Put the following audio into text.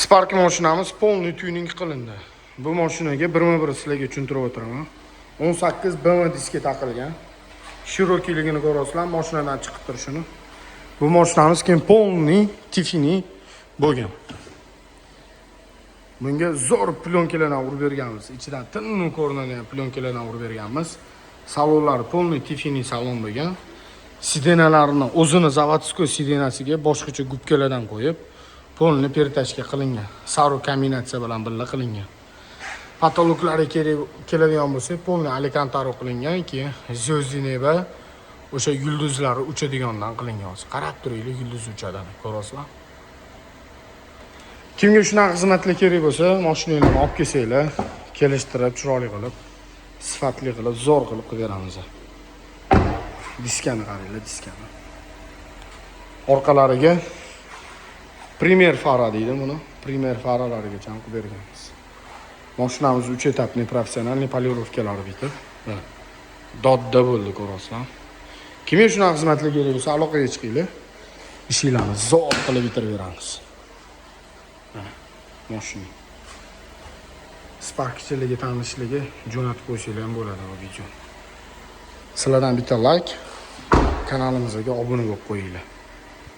Spark mashinamiz polniy tuning qilindi. Bu mashinaga birma-bir sizlarga tushuntirib o'tiraman. 18 BM diski taqilgan. Shirokiyligini ko'rasizlar, mashinadan chiqib turishini. Bu mashinamiz keyin polniy tifini bo'lgan. Bunga zo'r plyonkalardan urib berganmiz. Ichidan tinni ko'rinadigan plyonkalardan urib berganmiz. Salonlar polniy tifini salon bo'lgan. Sidenalarini o'zini zavodskoy sidenasiga boshqacha gubkalardan qo'yib, polni pertashga qilingan. Saro kombinatsiya bilan birga qilingan. Patologlari keladigan bo'lsa, polni alikantaro qilingan, keyin zyozdniy neba o'sha yulduzlari uchadigandan qilingan. Qarab turinglar, yulduz uchadi, ko'rasizlar. Kimga shunaqa xizmatlar kerak bo'lsa, mashinanglarni olib kelsanglar, kelishtirib, chiroyli qilib, sifatli qilib, zo'r qilib beramiz. Diskani qaranglar, diskani. Orqalariga primer fara deydi buni. Primer faralariga ham qilib berganmiz. Mashinamiz 3 etapli professionalniy polirovkalari bitib, dodda bo'ldi, ko'rasizlar. Kimga shunaqa xizmatlar kerak bo'lsa, aloqaga chiqinglar. Ishinglarni zo'r qilib bitirib beramiz. Mashina. Sparkchilarga tanishligi jo'natib qo'yishinglar ham bo'ladi bu video. Sizlardan bitta like, kanalimizga obuna bo'lib qo'yinglar.